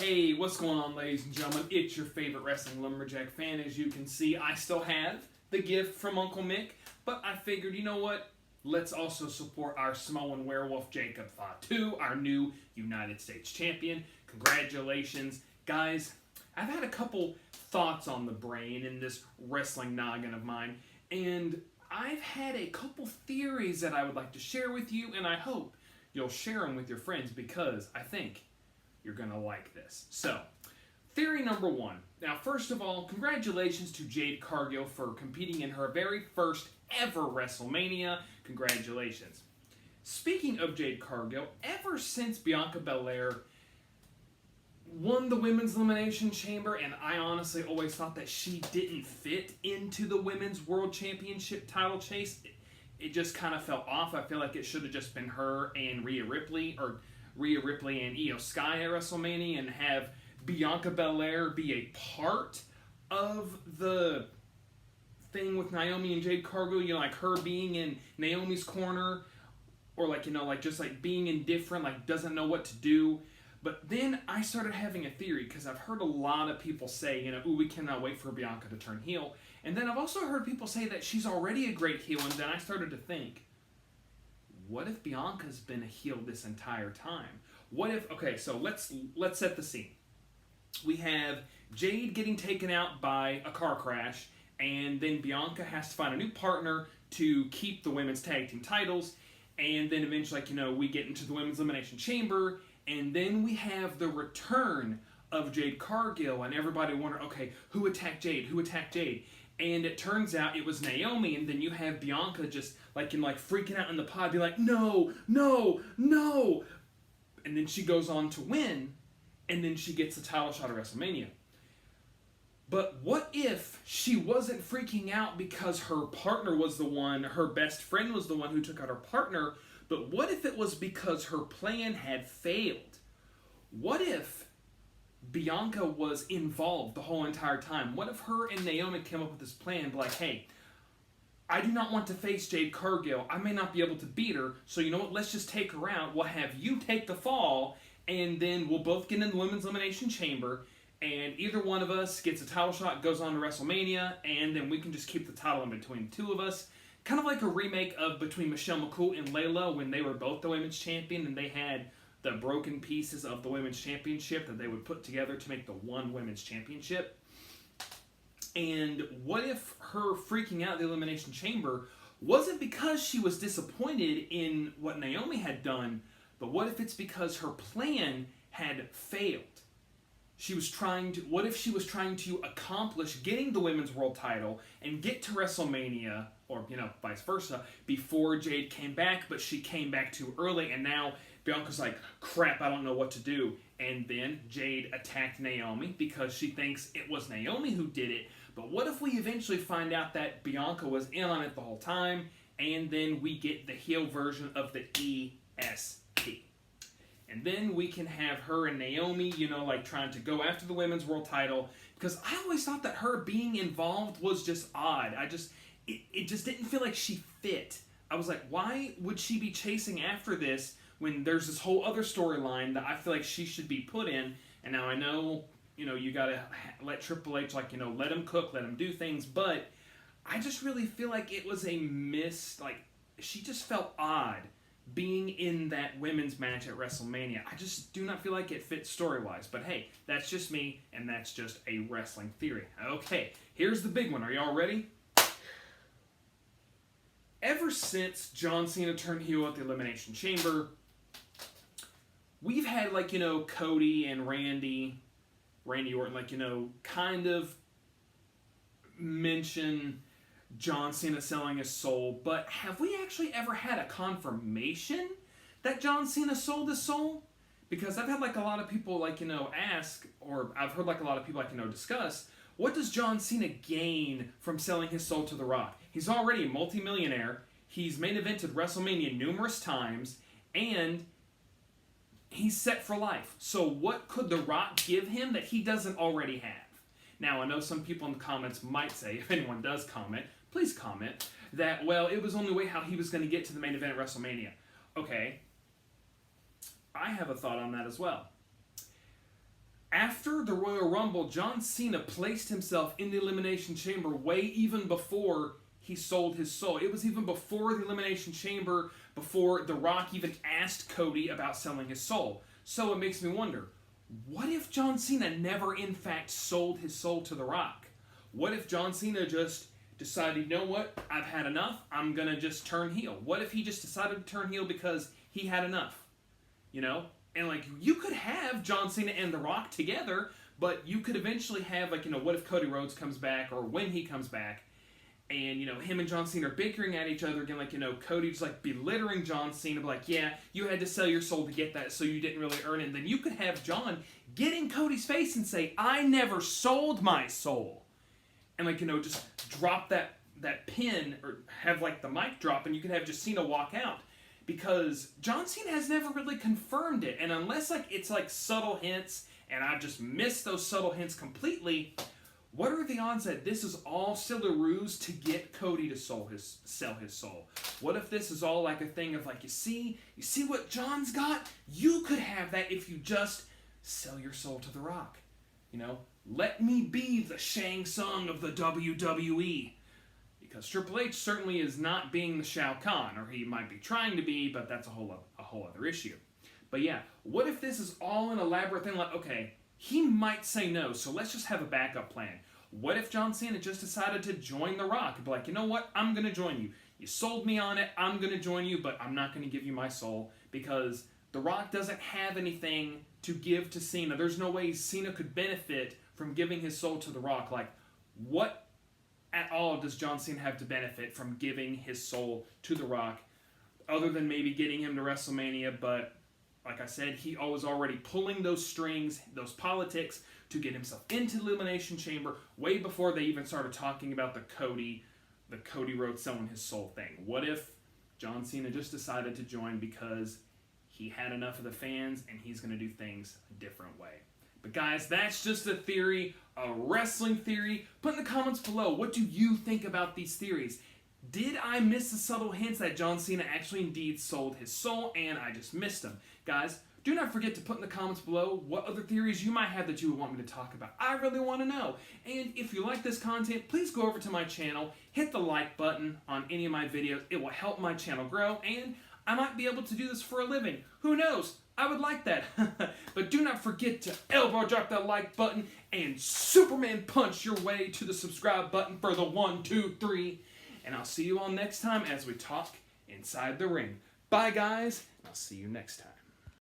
Hey, what's going on, ladies and gentlemen? It's your favorite wrestling lumberjack fan. As you can see, I still have the gift from Uncle Mick, but I figured, you know what? Let's also support our Samoan werewolf, Jacob Fatu, our new United States champion. Congratulations. Guys, I've had a couple thoughts on the brain in this wrestling noggin of mine, and I've had a couple theories that I would like to share with you, and I hope you'll share them with your friends because I think you're going to like this. So, theory number one. Now, first of all, congratulations to Jade Cargill for competing in her very first ever WrestleMania. Congratulations. Speaking of Jade Cargill, ever since Bianca Belair won the Women's Elimination Chamber, and I honestly always thought that she didn't fit into the Women's World Championship title chase, it just kind of fell off. I feel like it should have just been her and Rhea Ripley, or Rhea Ripley and Io Sky at WrestleMania, and have Bianca Belair be a part of the thing with Naomi and Jade Cargill, you know, like her being in Naomi's corner, or like, you know, like just like being indifferent, like doesn't know what to do. But then I started having a theory, because I've heard a lot of people say, you know, ooh, we cannot wait for Bianca to turn heel. And then I've also heard people say that she's already a great heel, and then I started to think, what if Bianca's been a heel this entire time? What if, okay, so let's set the scene. We have Jade getting taken out by a car crash, and then Bianca has to find a new partner to keep the women's tag team titles, and then eventually, like, you know, we get into the Women's Elimination Chamber, and then we have the return of Jade Cargill, and everybody wonder, okay, who attacked Jade? Who attacked Jade? And it turns out it was Naomi, and then you have Bianca just like freaking out in the pod, be like, no, no, no. And then she goes on to win, and then she gets the title shot at WrestleMania. But what if she wasn't freaking out because her partner was the one, her best friend was the one who took out her partner, but what if it was because her plan had failed? What if Bianca was involved the whole entire time? What if her and Naomi came up with this plan, like, hey, I do not want to face Jade Cargill. I may not be able to beat her, so you know what? Let's just take her out. We'll have you take the fall, and then we'll both get in the Women's Elimination Chamber, and either one of us gets a title shot, goes on to WrestleMania, and then we can just keep the title in between the two of us. Kind of like a remake of between Michelle McCool and Layla when they were both the Women's Champion, and they had the broken pieces of the Women's Championship that they would put together to make the one Women's Championship. And what if her freaking out the Elimination Chamber wasn't because she was disappointed in what Naomi had done, but what if it's because her plan had failed? What if she was trying to accomplish getting the Women's World title and get to WrestleMania, or, you know, vice versa, before Jade came back, but she came back too early, and now Bianca's like, crap, I don't know what to do. And then Jade attacked Naomi because she thinks it was Naomi who did it. But what if we eventually find out that Bianca was in on it the whole time, and then we get the heel version of the EST? And then we can have her and Naomi, you know, like trying to go after the Women's World title, because I always thought that her being involved was just odd. It just didn't feel like she fit. I was like, why would she be chasing after this when there's this whole other storyline that I feel like she should be put in? And now I know, you know, you gotta let Triple H, like, you know, let him cook, let him do things, but I just really feel like it was a she just felt odd being in that women's match at WrestleMania. I just do not feel like it fits story-wise, but hey, that's just me, and that's just a wrestling theory. Okay, here's the big one. Are y'all ready? Ever since John Cena turned heel at the Elimination Chamber, we've had, like, you know, Cody and Randy Orton, like, you know, kind of mention John Cena selling his soul, but have we actually ever had a confirmation that John Cena sold his soul? Because I've had, like, a lot of people, like, you know, ask, or I've heard, like, a lot of people, like, you know, discuss, what does John Cena gain from selling his soul to The Rock? He's already a multimillionaire, he's main evented WrestleMania numerous times, and he's set for life. So what could The Rock give him that he doesn't already have? Now, I know some people in the comments might say, if anyone does comment, please comment, that, well, it was only way how he was going to get to the main event at WrestleMania. Okay, I have a thought on that as well. after the Royal Rumble, John Cena placed himself in the Elimination Chamber way even before he sold his soul. It was even before the Elimination Chamber, before The Rock even asked Cody about selling his soul. So it makes me wonder, what if John Cena never in fact sold his soul to The Rock? What if John Cena just decided, you know what, I've had enough, I'm gonna just turn heel? What if he just decided to turn heel because he had enough? You know? And like, you could have John Cena and The Rock together, but you could eventually have, like, you know, what if Cody Rhodes comes back, or when he comes back, and, you know, him and John Cena are bickering at each other again, like, you know, Cody's, like, belittling John Cena, like, yeah, you had to sell your soul to get that, so you didn't really earn it. And then you could have John get in Cody's face and say, I never sold my soul. And, like, you know, just drop that pin, or have, like, the mic drop, and you could have just Cena walk out. Because John Cena has never really confirmed it, and unless, like, it's, like, subtle hints, and I've just missed those subtle hints completely, what are the odds that this is all still a ruse to get Cody to sell his soul? What if this is all like a thing of, like, you see what John's got? You could have that if you just sell your soul to The Rock. You know, let me be the Shang Tsung of the WWE. Because Triple H certainly is not being the Shao Kahn, or he might be trying to be, but that's a whole other issue. But yeah, what if this is all an elaborate thing? Like, okay, he might say no, so let's just have a backup plan. What if John Cena just decided to join The Rock? He'd be like, you know what? I'm going to join you. You sold me on it. I'm going to join you, but I'm not going to give you my soul because The Rock doesn't have anything to give to Cena. There's no way Cena could benefit from giving his soul to The Rock. Like, what at all does John Cena have to benefit from giving his soul to The Rock, other than maybe getting him to WrestleMania? But like I said, he was already pulling those strings, those politics, to get himself into the Elimination Chamber way before they even started talking about the Cody Rhodes selling his soul thing. What if John Cena just decided to join because he had enough of the fans and he's going to do things a different way? But guys, that's just a theory, a wrestling theory. Put in the comments below, what do you think about these theories? Did I miss the subtle hints that John Cena actually indeed sold his soul and I just missed them? Guys, do not forget to put in the comments below what other theories you might have that you would want me to talk about. I really want to know. And if you like this content, please go over to my channel, hit the like button on any of my videos. It will help my channel grow, and I might be able to do this for a living. Who knows? I would like that. But do not forget to elbow drop that like button and Superman punch your way to the subscribe button for the 1, 2, 3. And I'll see you all next time as we talk inside the ring. Bye, guys. I'll see you next time.